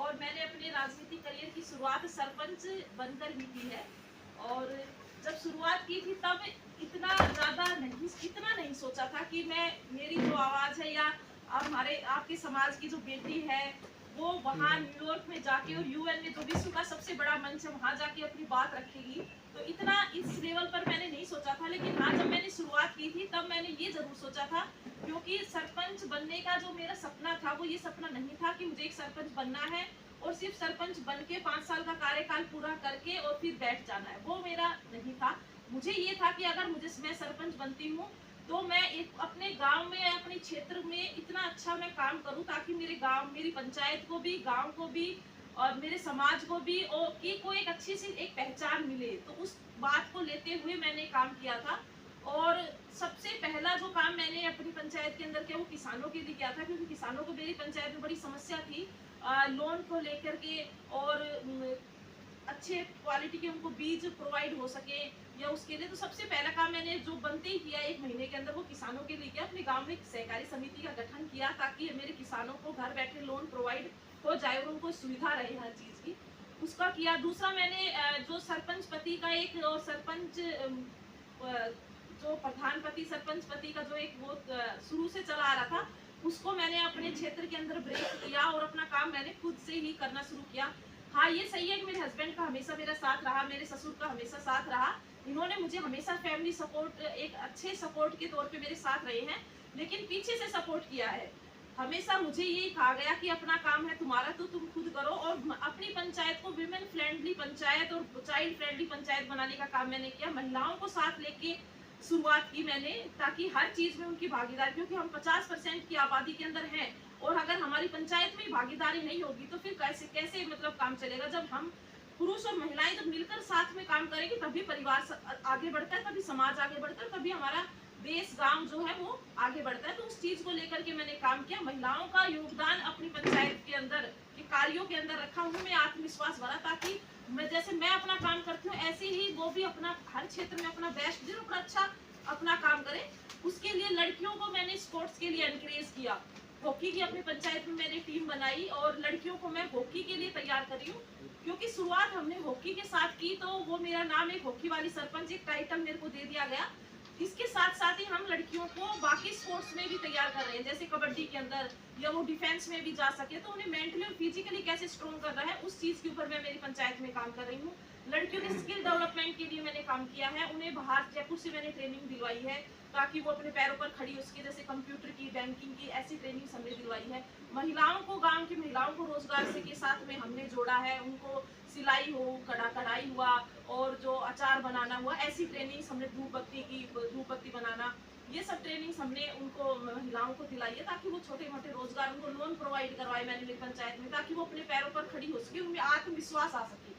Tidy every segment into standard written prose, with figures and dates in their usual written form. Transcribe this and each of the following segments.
और मैंने अपने राजनीतिक करियर की शुरुआत सरपंच बनकर ही की है। और जब शुरुआत की थी तब इतना नहीं सोचा था कि मैं मेरी जो आवाज़ है या हमारे आपके समाज की जो बेटी है वो वहाँ न्यूयॉर्क में जाके और यूएन में जो विश्व का सबसे बड़ा मंच है वहाँ जाके अपनी बात रखेगी। तो इतना इस लेवल पर मैंने नहीं सोचा था, लेकिन हाँ जब मैंने शुरुआत की थी तब मैंने ये जरूर सोचा था, क्योंकि सरपंच बनने का जो मेरा सपना था वो ये सपना नहीं था कि मुझे एक सरपंच बनना है और सिर्फ सरपंच बन के 5 साल का कार्यकाल पूरा करके और फिर बैठ जाना है, वो मेरा नहीं था। मुझे ये था कि अगर मैं सरपंच बनती हूँ तो मैं एक अपने गांव में अपने क्षेत्र में इतना अच्छा मैं काम करूं ताकि मेरे गांव मेरी पंचायत को भी गांव को भी और मेरे समाज को भी और को एक अच्छी सी एक पहचान मिले। तो उस बात को लेते हुए मैंने काम किया था। और सबसे पहला जो काम मैंने अपनी पंचायत के अंदर किया वो किसानों के लिए किया था, क्योंकि किसानों को मेरी पंचायत में बड़ी समस्या थी लोन को लेकर के और अच्छे क्वालिटी के उनको बीज प्रोवाइड हो सके या उसके लिए। तो सबसे पहला काम मैंने जो बनते ही किया 1 महीने के अंदर वो किसानों के लिए किया। अपने गांव में एक सहकारी समिति का गठन किया ताकि मेरे किसानों को घर बैठे लोन प्रोवाइड हो जाए और उनको सुविधा रहे हर चीज़ की, उसका किया। दूसरा मैंने जो सरपंच पति का एक और सरपंच जो प्रधान पति सरपंच पति का जो एक वो शुरू से चला आ रहा था उसको मैंने अपने क्षेत्र के अंदर ब्रेक किया और अपना काम मैंने खुद से ही करना शुरू किया। हाँ ये सही है कि मेरे हस्बैंड का हमेशा मेरा साथ रहा, मेरे ससुर का हमेशा साथ रहा, इन्होंने मुझे हमेशा फैमिली सपोर्ट एक अच्छे सपोर्ट के तौर पे मेरे साथ रहे हैं, लेकिन पीछे से सपोर्ट किया है। हमेशा मुझे ये कहा गया कि अपना काम है तुम्हारा तो तुम खुद करो, और अपनी पंचायत को विमेन फ्रेंडली पंचायत और चाइल्ड फ्रेंडली पंचायत बनाने का काम मैंने किया। महिलाओं को साथ लेके शुरुआत की मैंने, ताकि हर चीज में उनकी भागीदारी, क्योंकि हम 50% की आबादी के अंदर हैं और अगर हमारी पंचायत में भागीदारी नहीं होगी तो फिर कैसे कैसे मतलब काम चलेगा। जब हम पुरुष और महिलाएं जब मिलकर साथ में काम करेंगे तभी परिवार आगे बढ़ता है, तभी समाज आगे बढ़ता है, तभी हमारा देश गांव जो है वो आगे बढ़ता है। तो उस चीज को लेकर के मैंने काम किया। महिलाओं का योगदान अपनी पंचायत के अंदर के कार्यों के अंदर रखा, उनमें आत्मविश्वास बढ़ा, ताकि जैसे मैं अपना काम करती हूँ ऐसे ही वो भी अपना हर क्षेत्र में अपना बेस्ट दे और अच्छा अपना काम करें। उसके लिए लड़कियों को मैंने स्पोर्ट्स के लिए एनकरेज किया। हॉकी की अपनी पंचायत में मैंने टीम बनाई और लड़कियों को मैं हॉकी के लिए तैयार कर रही हूँ, क्योंकि शुरुआत हमने हॉकी के साथ की तो वो मेरा नाम एक हॉकी वाली सरपंच एक टाइटल मेरे को दे दिया गया। इसके साथ साथ ही हम लड़कियों को बाकी स्पोर्ट्स में भी तैयार कर रहे हैं, जैसे कबड्डी के अंदर या वो डिफेंस में भी जा सके, तो उन्हें मेंटली और फिजिकली कैसे स्ट्रॉन्ग कर रहा है उस चीज के ऊपर मैं मेरी पंचायत में काम कर रही हूँ। लड़कियों के स्किल डेवलपमेंट के लिए मैंने काम किया है, उन्हें बाहर जयपुर से मैंने ट्रेनिंग दिलवाई है ताकि वो अपने पैरों पर खड़ी हो सके, जैसे कंप्यूटर की बैंकिंग की ऐसी ट्रेनिंग हमने दिलवाई है। महिलाओं को गांव की महिलाओं को रोजगार से के साथ में हमने जोड़ा है, उनको सिलाई हो कढ़ाई हुआ और जो अचार बनाना हुआ ऐसी ट्रेनिंग हमने धूप बत्ती बनाना ये सब ट्रेनिंग हमने उनको महिलाओं को दिलाई है, ताकि वो छोटे मोटे रोजगार उनको लोन प्रोवाइड करवाए मैंने मेरी पंचायत में, ताकि वो अपने पैरों पर खड़ी हो सके, उनमें आत्मविश्वास आ सके,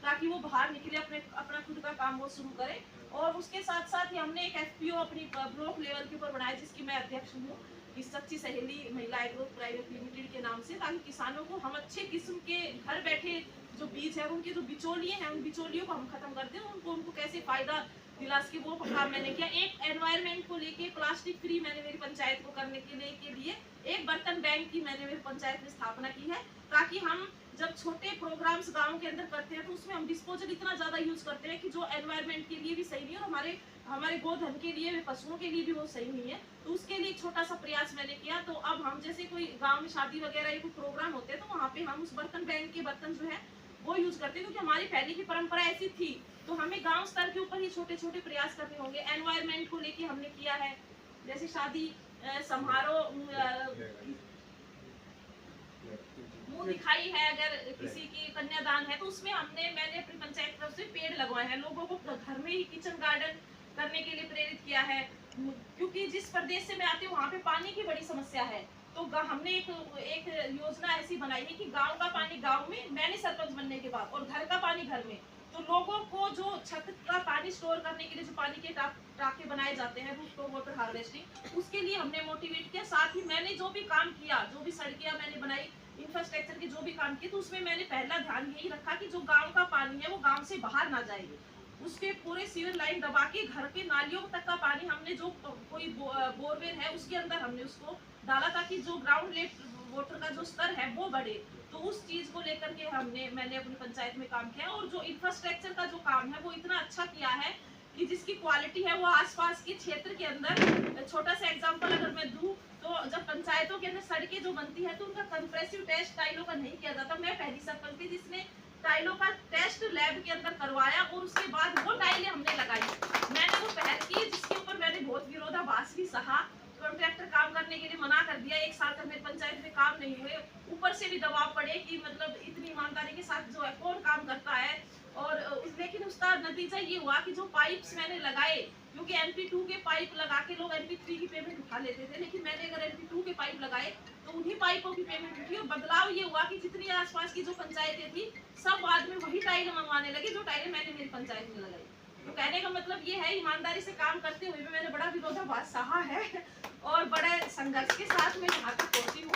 ताकि वो बाहर निकले अपना खुद का काम वो शुरू करे। और उसके साथ साथ ही हमने एक एफपीओ अपनी ब्लॉक लेवल के ऊपर बनाया जिसकी मैं अध्यक्ष हूँ, इस सच्ची सहेली महिला एग्रो प्राइवेट लिमिटेड के नाम से, ताकि किसानों को हम अच्छे किस्म के घर बैठे जो बीज है उनके जो बिचौलिए हैं उन बिचौलियों को हम खत्म कर दें, उनको कैसे फायदा दिला सके वो काम मैंने किया। एक एनवायरमेंट को लेके प्लास्टिक फ्री मैंने मेरी पंचायत को करने के लिए एक बर्तन बैंक की मैंने मेरी पंचायत में स्थापना की है, ताकि हम जब छोटे प्रोग्राम्स गांव के अंदर करते हैं तो उसमें हम डिस्पोजल इतना ज्यादा यूज करते हैं कि जो एनवायरमेंट के लिए भी सही नहीं है और हमारे गोधन के लिए पशुओं के लिए भी वो सही नहीं है। तो उसके लिए एक छोटा सा प्रयास मैंने किया। तो अब हम जैसे कोई गांव में शादी वगैरह या कोई प्रोग्राम होते हैं तो वहाँ पे हम उस बर्तन बैंक के बर्तन जो है वो यूज करते हैं, क्योंकि हमारी पहले की परंपरा ऐसी थी। तो हमें गांव स्तर के ऊपर ही छोटे छोटे प्रयास करने होंगे। एनवायरमेंट को लेके हमने किया है, जैसे शादी समारोह मुंह दिखाई है, अगर किसी की कन्यादान है तो उसमें मैंने अपनी पंचायत तरफ से पेड़ लगवाए हैं, लोगों को घर में ही किचन गार्डन करने के लिए प्रेरित किया है, क्योंकि जिस प्रदेश से मैं आती हूँ वहाँ पे पानी की बड़ी समस्या है। तो हमने एक योजना ऐसी बनाई है कि गांव का पानी गांव में, मैंने सरपंच बनने के बाद, और घर का पानी घर में। तो लोगों को जो छत का पानी स्टोर करने के लिए जो पानी के टाके बनाए जाते हैं रूफटॉप वाटर हार्वेस्टिंग, उसके लिए हमने मोटिवेट किया। साथ ही मैंने जो भी काम किया, जो भी सड़कें मैंने बनाई, इंफ्रास्ट्रक्चर के जो भी काम किए, तो उसमें मैंने पहला ध्यान यही रखा कि जो गांव का पानी है वो गांव से बाहर ना जाए, उसके पूरे सीवर लाइन दबा के घर के नालियों तक का पानी हमने जो कोई बोरवेल है उसके अंदर हमने उसको डाला, ताकि जो ग्राउंड वोटर का जो स्तर है वो बढ़े। तो उस चीज को लेकर के मैंने अपनी पंचायत में काम किया, और जो इंफ्रास्ट्रक्चर का जो काम है वो इतना अच्छा किया है कि जिसकी क्वालिटी है वो आसपास के क्षेत्र के अंदर, छोटा सा एग्जांपल अगर मैं दूं तो जब पंचायतों के अंदर सड़कें जो बनती है तो उनका कंप्रेसिव टेस्ट टाइलों का नहीं किया जाता। मैं पहली सर्पंच थी जिसने टाइलों का टेस्ट लैब के अंदर करवाया और उसके बाद वो टाइलें हमने लगाई। मैंने वो पहल की जिसके ऊपर मैंने बहुत विरोधाभास भी सहा। कॉन्ट्रैक्टर काम करने के लिए मना कर दिया, 1 साल तक मेरी पंचायत में काम नहीं हुए। ऊपर से भी दबाव पड़े कि मतलब इतनी ईमानदारी के साथ जो है कौन काम करता है। और लेकिन उसका नतीजा ये हुआ कि जो पाइप्स मैंने लगाए, क्योंकि NP2 के पाइप लगा के लोग NP3 की पेमेंट उठा लेते थे, लेकिन मैंने अगर NP2 के पाइप लगाए तो उन्हीं पाइपों की पेमेंट उठी। और बदलाव ये हुआ कि जितनी आसपास की जो पंचायतें थी सब बाद में वही टाइलें मंगवाने लगे जो टाइलें मैंने मेरी पंचायत में लगाई। तो कहने का मतलब ये है, ईमानदारी से काम करते हुए भी मैंने बड़ा विरोधाभास सहा है और बड़े संघर्ष के साथ मैं यहाँ तक पहुंची हूँ।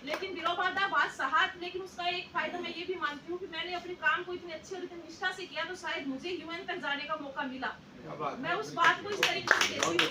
लेकिन विरोधाभास सहा, लेकिन उसका एक फायदा मैं ये भी मानती हूँ कि मैंने अपने काम को इतनी अच्छी और इतनी निष्ठा से किया तो शायद मुझे UN तक जाने का मौका मिला। मैं उस बात को इस तरीके से देखती हूँ,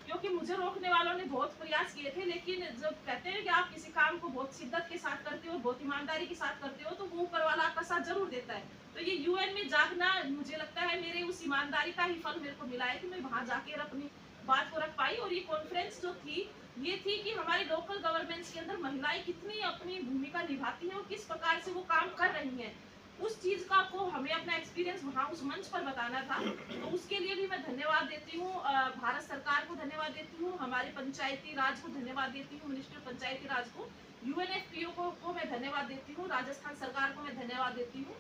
क्योंकि मुझे रोकने वालों ने बहुत प्रयास किए थे, लेकिन जब कहते हैं कि आप किसी काम को बहुत शिद्दत के साथ करते हो, बहुत ईमानदारी के साथ करते हो, तो वो ऊपर वाला आपका साथ जरूर देता है। तो ये UN में जागना मुझे लगता है मेरे उस ईमानदारी का ही फल मेरे को मिला है कि मैं वहां जाकर अपनी बात को रख पाई। और ये कॉन्फ्रेंस जो थी ये थी कि हमारे लोकल गवर्नमेंट्स के अंदर महिलाएं कितनी अपनी भूमिका निभाती हैं और किस प्रकार से वो काम कर रही हैं, उस चीज का को हमें अपना एक्सपीरियंस वहाँ उस मंच पर बताना था। तो उसके लिए भी मैं धन्यवाद देती हूँ, भारत सरकार को धन्यवाद देती हूँ, हमारे पंचायती राज को धन्यवाद देती हूँ, मिनिस्टर पंचायती राज को, UNFPO को मैं धन्यवाद देती हूँ, राजस्थान सरकार को मैं धन्यवाद देती हूँ,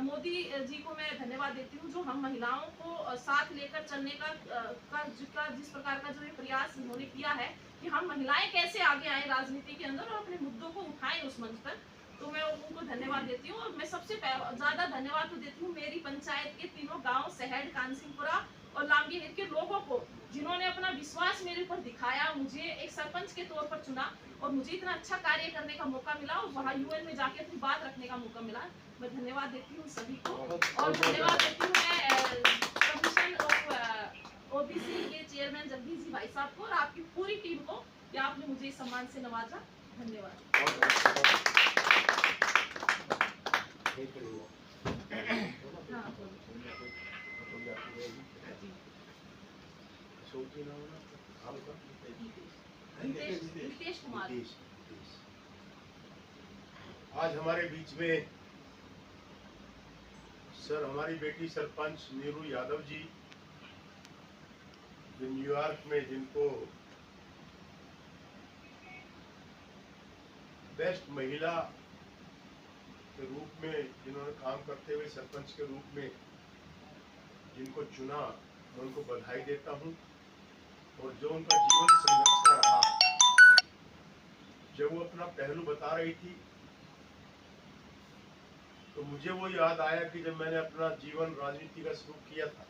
मोदी जी को मैं धन्यवाद देती हूँ, जो हम महिलाओं को साथ लेकर चलने का जिस प्रकार का जो ये प्रयास उन्होंने किया है कि हम महिलाएं कैसे आगे आए राजनीति के अंदर और अपने मुद्दों को उठाएं उस मंच पर। तो मैं उनको धन्यवाद देती हूँ। और मैं सबसे ज्यादा धन्यवाद तो देती हूँ मेरी पंचायत के तीनों गांव सहड़, कानसिंहपुरा और लांबीहिर के लोगों को, जिन्होंने अपना विश्वास मेरे ऊपर दिखाया, मुझे एक सरपंच के तौर पर चुना और मुझे इतना अच्छा कार्य करने का मौका मिला और वहाँ UN में जाके अपनी बात रखने का मौका मिला। मैं धन्यवाद देती हूँ सभी को, और धन्यवाद देती हूँ मैं कमीशन ऑफ OBC के चेयरमैन जगदीश जी भाई साहब को और आपकी पूरी टीम को कि आपने मुझे इस सम्मान से नवाजा। धन्यवाद। नितेश कुमार। आज हमारे बीच में सर हमारी बेटी सरपंच नीरू यादव जी, जो न्यूयॉर्क में जिनको बेस्ट महिला के रूप में जिन्होंने काम करते हुए सरपंच के रूप में जिनको चुना, मैं उनको बधाई देता हूं। और जो उनका जीवन संघर्ष का रहा, जब वो अपना पहलू बता रही थी तो मुझे वो याद आया कि जब मैंने अपना जीवन राजनीति का शुरू किया था,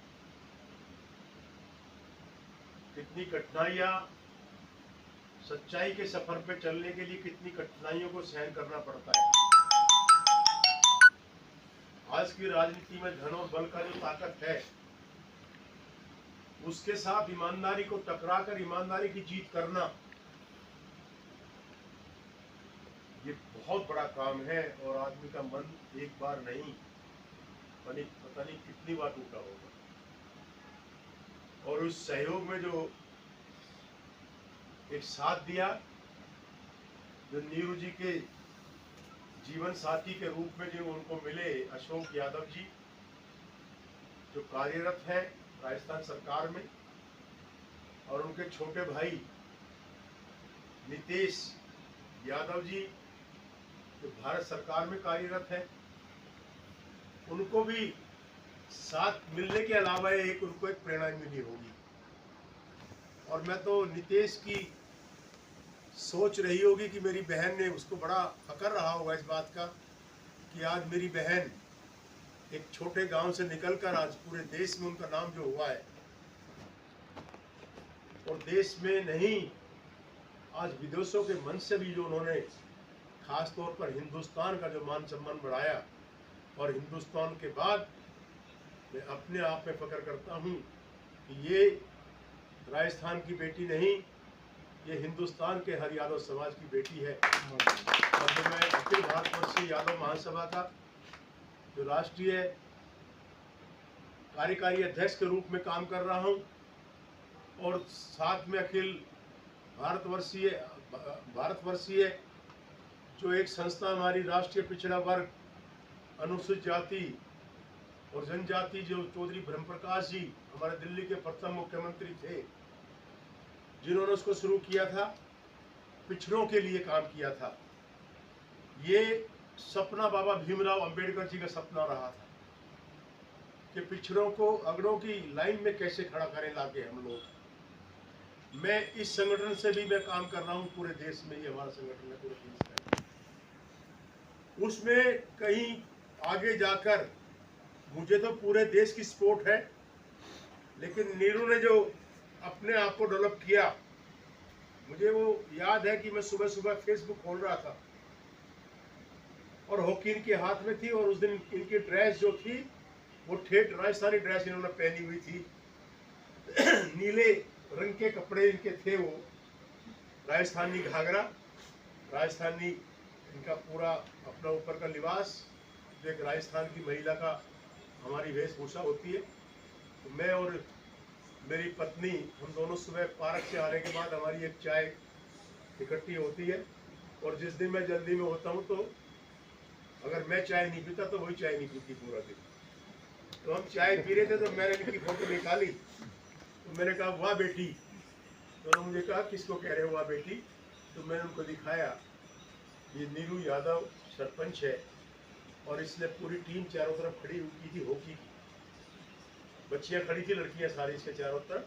कितनी कठिनाइयां, सच्चाई के सफर पे चलने के लिए कितनी कठिनाइयों को सहन करना पड़ता है। आज की राजनीति में धन और बल का जो ताकत है, उसके साथ ईमानदारी को टकराकर ईमानदारी की जीत करना, ये बहुत बड़ा काम है। और आदमी का मन एक बार नहीं पता नहीं कितनी बार टूटा होगा। और उस सहयोग में जो एक साथ दिया, जो नीरू जी के जीवन साथी के रूप में जो उनको मिले, अशोक यादव जी, जो कार्यरत हैं राजस्थान सरकार में, और उनके छोटे भाई नितेश यादव जी, जो भारत सरकार में कार्यरत है, उनको भी साथ मिलने के अलावा उनको एक प्रेरणा मिली होगी। और मैं तो नितेश की सोच रही होगी कि मेरी बहन ने, उसको बड़ा फकर रहा होगा इस बात का कि आज मेरी बहन एक छोटे गांव से निकलकर आज पूरे देश में उनका नाम जो हुआ है, और देश में नहीं आज विदेशों के मन से भी जो उन्होंने खास तौर पर हिंदुस्तान का जो मान सम्मान बढ़ाया। और हिंदुस्तान के बाद मैं अपने आप में फक्र करता हूं कि ये राजस्थान की बेटी नहीं, ये हिंदुस्तान के हर यादव समाज की बेटी है। और जो मैं अखिल भारतवर्षीय यादव महासभा का जो राष्ट्रीय कार्यकारी अध्यक्ष के रूप में काम कर रहा हूँ, और साथ में अखिल भारतवर्षीय जो एक संस्था हमारी राष्ट्रीय पिछड़ा वर्ग अनुसूचित जाति और जनजाति, जो चौधरी ब्रह्म प्रकाश जी हमारे दिल्ली के प्रथम मुख्यमंत्री थे, जिन्होंने उसको शुरू किया था, पिछड़ों के लिए काम किया था। ये सपना बाबा भीमराव अंबेडकर जी का सपना रहा था कि पिछड़ों को अगड़ों की लाइन में कैसे खड़ा करें लाके हम लोग। मैं इस संगठन से भी मैं काम कर रहा हूँ, पूरे देश में, ये हमारा संगठन है पूरे देश का। उसमें कहीं आगे जाकर मुझे तो पूरे देश की सपोर्ट है, लेकिन नीरू ने जो अपने आप को डेवलप किया, मुझे वो याद है कि मैं सुबह सुबह फेसबुक खोल रहा था और हॉकी इनके हाथ में थी, और उस दिन इनकी ड्रेस जो थी वो ठेठ राजस्थानी ड्रेस इन्होंने पहनी हुई थी। नीले रंग के कपड़े इनके थे, वो राजस्थानी घाघरा, राजस्थानी इनका पूरा अपना ऊपर का लिबास, जो एक राजस्थान की महिला का हमारी वेशभूषा होती है। तो मैं और मेरी पत्नी, हम दोनों सुबह पार्क से आने के बाद हमारी एक चाय इकट्ठी होती है, और जिस दिन मैं जल्दी में होता हूँ तो अगर मैं चाय नहीं पीता तो वही चाय नहीं पीती पूरा दिन। तो हम चाय पी रहे थे तो मैंने इनकी फोटो निकाली, तो मैंने कहा वाह बेटी। तो उन्होंने मुझे कहा किसको कह रहे हो वाह बेटी? तो मैंने उनको दिखाया, ये नीरू यादव सरपंच है, और इसने पूरी टीम चारों तरफ खड़ी हुई थी, हॉकी की बच्चियां खड़ी थी, लड़कियां सारी इसके चारों तरफ,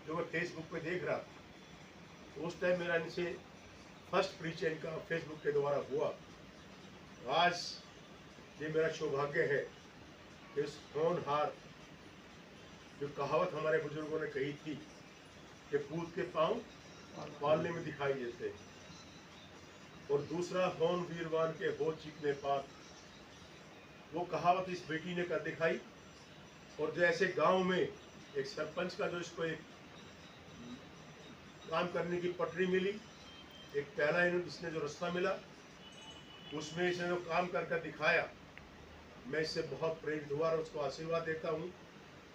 जो मैं फेसबुक पे देख रहा था। तो उस टाइम मेरा इनसे फर्स्ट परिचय इनका फेसबुक के द्वारा हुआ। आज ये मेरा सौभाग्य है कि उस होनहार, जो कहावत हमारे बुजुर्गों ने कही थी कि पूत के पांव पालने में दिखाई देते हैं, और दूसरा होन वीरवान के हो चीखने पात, वो कहावत इस बेटी ने कर दिखाई। और जैसे गांव में एक सरपंच का जो इसको एक काम करने की पटरी मिली, एक पहला इसने जो रास्ता मिला, उसमें इसने जो काम कर दिखाया, मैं इससे बहुत प्रेरित हुआ और उसको आशीर्वाद देता हूँ।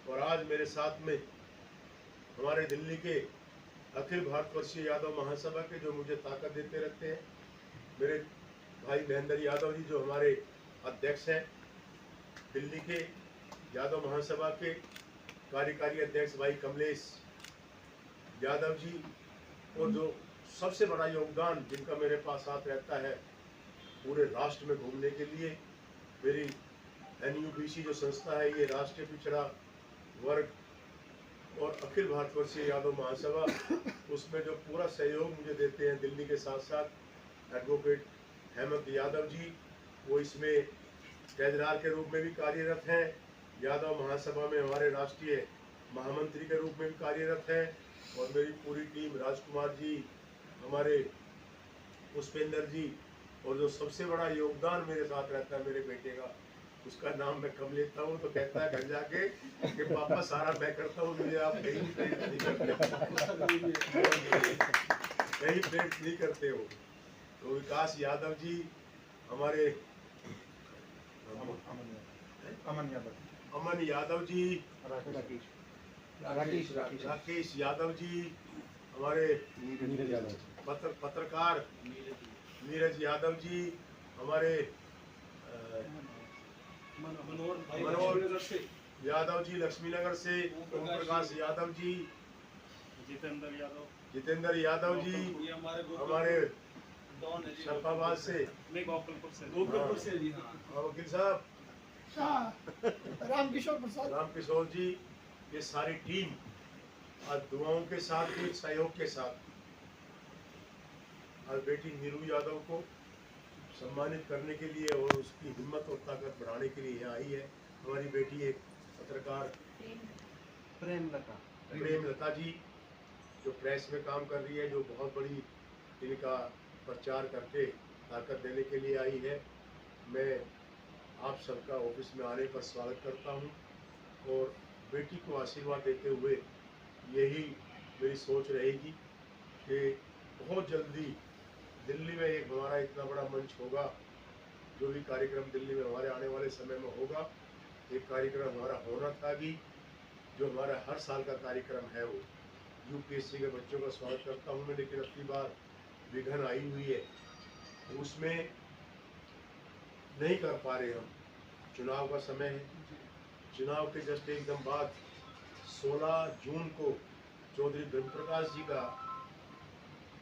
और आज मेरे साथ में हमारे दिल्ली के अखिल भारतवर्षीय यादव महासभा के, जो मुझे ताकत देते रहते हैं, मेरे भाई महेंद्र यादव जी, जो हमारे अध्यक्ष हैं दिल्ली के यादव महासभा के, कार्यकारी अध्यक्ष भाई कमलेश यादव जी, और जो सबसे बड़ा योगदान जिनका मेरे पास साथ रहता है पूरे राष्ट्र में घूमने के लिए, मेरी NUBC जो संस्था है, ये राष्ट्रीय पिछड़ा वर्ग और अखिल भारतवर्षीय यादव महासभा, उसमें जो पूरा सहयोग मुझे देते हैं दिल्ली के साथ साथ एडवोकेट हेमंत यादव जी, वो इसमें ट्रेजरर के रूप में भी कार्यरत हैं, यादव महासभा में हमारे राष्ट्रीय महामंत्री के रूप में भी कार्यरत हैं, और मेरी पूरी टीम, राजकुमार जी, हमारे पुष्पेंद्र जी, और जो सबसे बड़ा योगदान मेरे साथ रहता है मेरे बेटे का, उसका नाम मैं कम लेता हूँ तो कहता है घर जाके कि पापा सारा मैं करता हूँ, मुझे आप कहीं प्रेरित नहीं करते, कहीं प्रेरित नहीं करते हो। तो विकास यादव जी, हमारे अमन यादव जी, राकेश यादव जी, हमारे पत्रकार नीरज यादव जी, हमारे मनोहर यादव जी लक्ष्मीनगर से, ओम प्रकाश यादव जी, जितेंद्र यादव जी, हमारे शरफाबाद से, वकील साहब रामकिशोर जी, ये सारी टीम आज दुआओं के साथ भी, सहयोग के साथ आज बेटी नीरू यादव को सम्मानित करने के लिए और उसकी हिम्मत और ताकत बढ़ाने के लिए यहाँ आई है। हमारी बेटी एक पत्रकार प्रेमलता जी, जो प्रेस में काम कर रही है, जो बहुत बड़ी इनका प्रचार करके ताकत देने के लिए आई है। मैं आप सबका ऑफिस में आने पर स्वागत करता हूँ, और बेटी को आशीर्वाद देते हुए यही मेरी सोच रहेगी कि बहुत जल्दी दिल्ली में एक हमारा इतना बड़ा मंच होगा, जो भी कार्यक्रम दिल्ली में हमारे आने वाले समय में होगा, एक कार्यक्रम हमारा होना था भी, जो हमारा हर साल का कार्यक्रम है वो यूपीएससी के बच्चों का स्वागत करता हूँ मैं, लेकिन अब की बार विघ्न आई हुई है, उसमें नहीं कर पा रहे हम। चुनाव का समय है, चुनाव के जस्ट एकदम बाद 16 जून को चौधरी ब्रह्म प्रकाश जी का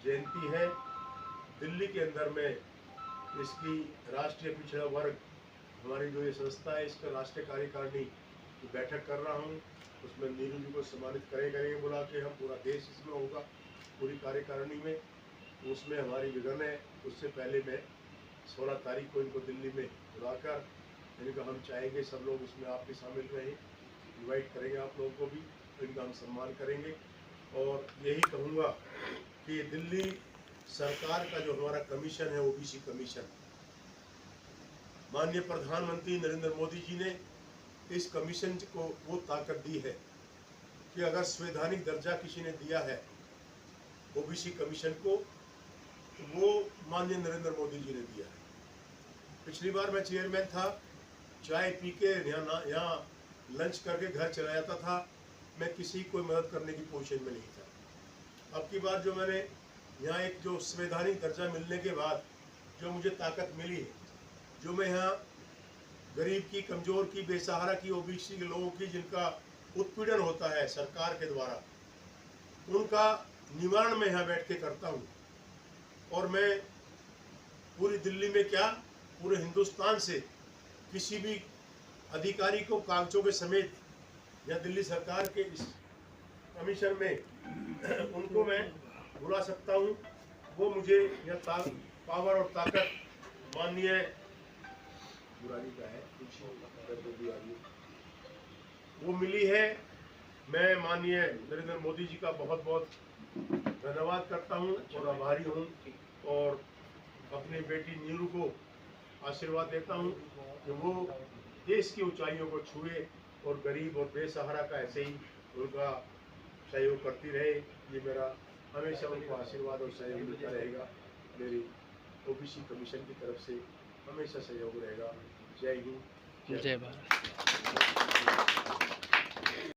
जयंती है। दिल्ली के अंदर में इसकी राष्ट्रीय पिछड़ा वर्ग हमारी जो ये संस्था है, इसका राष्ट्रीय कार्यकारिणी की बैठक कर रहा हूँ। उसमें नीरू जी को सम्मानित करेंगे बुला के, हम पूरा देश इसमें होगा पूरी कार्यकारिणी में, उसमें हमारी विघन है। उससे पहले मैं 16 तारीख को इनको दिल्ली में बुलाकर इनका हम चाहेंगे सब लोग उसमें आप भी शामिल रहें, इनवाइट करेंगे आप लोगों को भी, तो इनका हम सम्मान करेंगे। और यही कहूँगा कि दिल्ली सरकार का जो हमारा कमीशन है, ओबीसी कमीशन, माननीय प्रधानमंत्री नरेंद्र मोदी जी ने इस कमीशन को वो ताकत दी है कि अगर संवैधानिक दर्जा किसी ने दिया है ओबीसी कमीशन को, तो वो माननीय नरेंद्र मोदी जी ने दिया है। पिछली बार मैं चेयरमैन था, चाय पी के यहाँ लंच करके घर चला जाता था, मैं किसी को मदद करने की पोजीशन में नहीं था। अब की बार जो मैंने यहाँ एक जो संवैधानिक दर्जा मिलने के बाद जो मुझे ताकत मिली है, जो मैं यहाँ गरीब की, कमज़ोर की, बेसहारा की, ओबीसी के लोगों की जिनका उत्पीड़न होता है सरकार के द्वारा, उनका निवारण मैं यहाँ बैठ के करता हूँ। और मैं पूरी दिल्ली में क्या, पूरे हिंदुस्तान से किसी भी अधिकारी को कागजों के समेत या दिल्ली सरकार के इस कमीशन में उनको मैं बुला सकता हूँ। वो मुझे यह पावर और ताकत माननीय बुरारी का है वो मिली है। मैं माननीय नरेंद्र मोदी जी का बहुत बहुत धन्यवाद करता हूँ और आभारी हूँ, और अपनी बेटी नीरू को आशीर्वाद देता हूँ कि वो देश की ऊंचाइयों को छुए और गरीब और बेसहारा का ऐसे ही उनका सहयोग करती रहे। ये मेरा हमेशा उनको आशीर्वाद और सहयोग मिलता रहेगा। मेरी ओबीसी कमीशन की तरफ से हमेशा सहयोग रहेगा। जय हिंद, जय भारत।